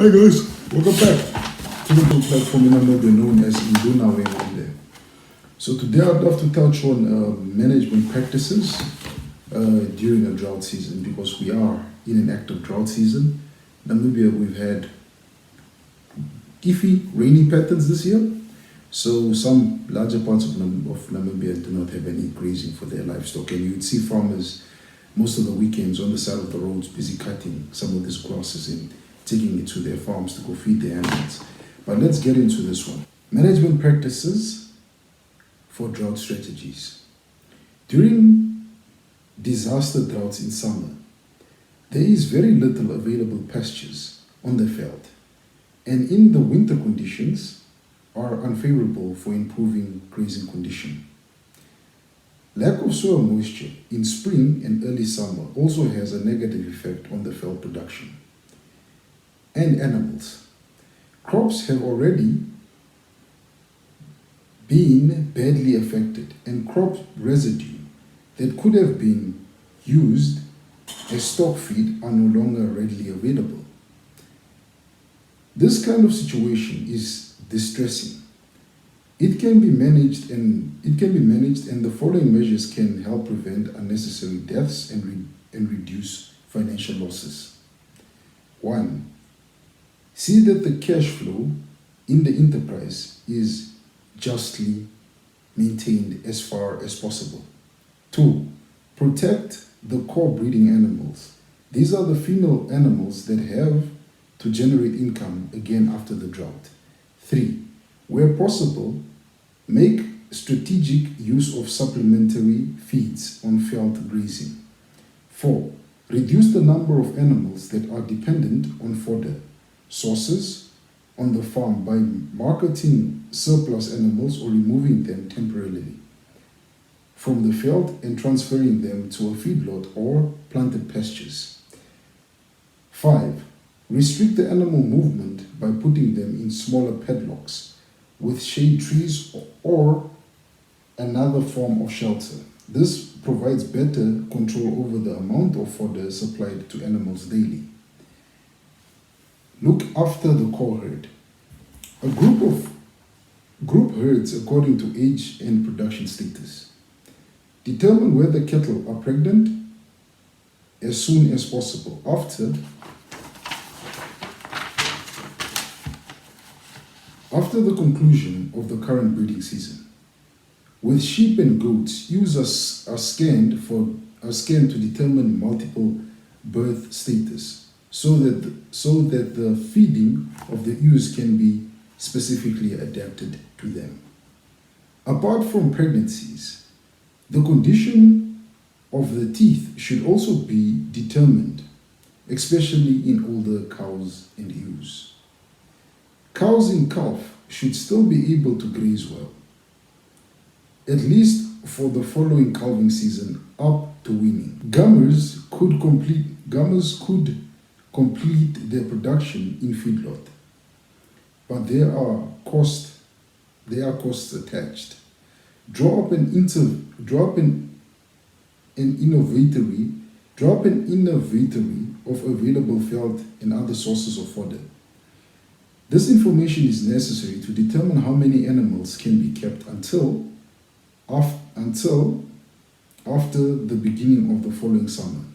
Hi guys, welcome back to the platform in Namibia known as Induna Wemande. So today I'd love to touch on management practices during a drought season, because we are in an active drought season. Namibia, we've had iffy rainy patterns this year, so some larger parts of Namibia do not have any grazing for their livestock, and you'd see farmers most of the weekends on the side of the roads busy cutting some of these grasses and taking it to their farms to go feed their animals. But let's get into this one. Management practices for drought strategies. During disaster droughts in summer, there is very little available pastures on the veld, and in the winter conditions are unfavorable for improving grazing condition. Lack of soil moisture in spring and early summer also has a negative effect on the veld production and animals. Crops have already been badly affected, and crop residue that could have been used as stock feed are no longer readily available. This kind of situation is distressing. It can be managed, and the following measures can help prevent unnecessary deaths and reduce financial losses. 1. See that the cash flow in the enterprise is justly maintained as far as possible. 2. Protect the core breeding animals. These are the female animals that have to generate income again after the drought. 3. Where possible, make strategic use of supplementary feeds on veld grazing. 4. Reduce the number of animals that are dependent on fodder sources on the farm by marketing surplus animals or removing them temporarily from the veld and transferring them to a feedlot or planted pastures. 5. Restrict the animal movement by putting them in smaller padlocks with shade trees or another form of shelter. This provides better control over the amount of fodder supplied to animals daily. Look after the core herd. A group herds according to age and production status. Determine whether cattle are pregnant as soon as possible after the conclusion of the current breeding season. With sheep and goats, ewes are scanned to determine multiple birth status, so that the feeding of the ewes can be specifically adapted to them. Apart from pregnancies, the condition of the teeth should also be determined, especially in older cows and ewes. Cows in calf should still be able to graze well, at least for the following calving season up to weaning. Gummers could complete their production in feedlot, but there are costs attached. Draw up an inventory of available veld and other sources of fodder. This information is necessary to determine how many animals can be kept until after the beginning of the following summer.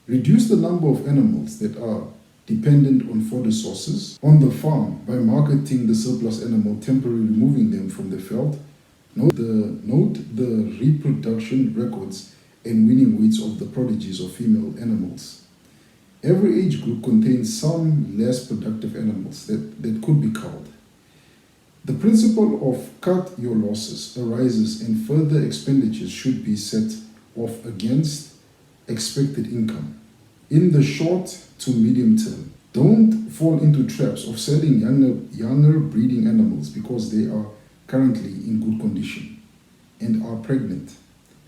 Reduce the number of animals that are dependent on fodder sources on the farm by marketing the surplus animal, temporarily removing them from the veld. Note the reproduction records and weaning weights of the prodigies of female animals. Every age group contains some less productive animals that could be culled. The principle of cut your losses arises, and further expenditures should be set off against expected income. In the short to medium term, don't fall into traps of selling younger breeding animals because they are currently in good condition and are pregnant,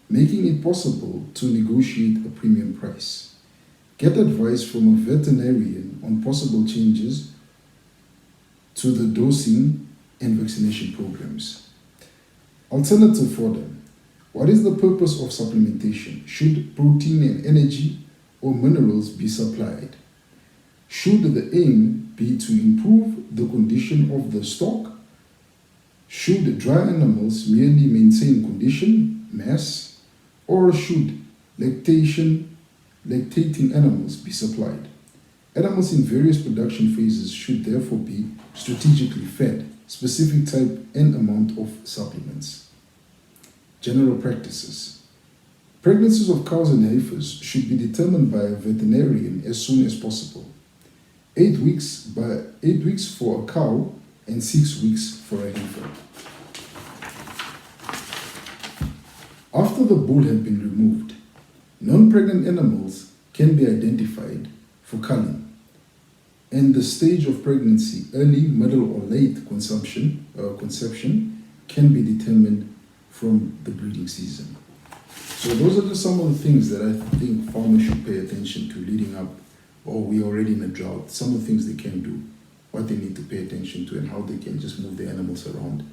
making it possible to negotiate a premium price. Get advice from a veterinarian on possible changes to the dosing and vaccination programs. Alternative fodder. What is the purpose of supplementation? Should protein and energy or minerals be supplied? Should the aim be to improve the condition of the stock. Should dry animals merely maintain condition, mass, or should lactating animals be supplied? Animals in various production phases should therefore be strategically fed specific type and amount of supplements. General practices. Pregnancies of cows and heifers should be determined by a veterinarian as soon as possible. 8 weeks for a cow and 6 weeks for a heifer. After the bull had been removed, non-pregnant animals can be identified for culling, and the stage of pregnancy, early, middle, or late conception, can be determined from the breeding season. So those are just some of the things that I think farmers should pay attention to leading up, or we're already in a drought. Some of the things they can do, what they need to pay attention to, and how they can just move their animals around.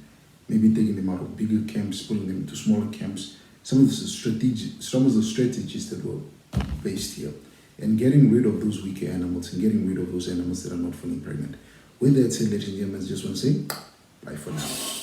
Maybe taking them out of bigger camps, putting them into smaller camps. Some of the strategies that were based here, and getting rid of those weaker animals and getting rid of those animals that are not fully pregnant. With that said, ladies and gentlemen, I just want to say bye for now.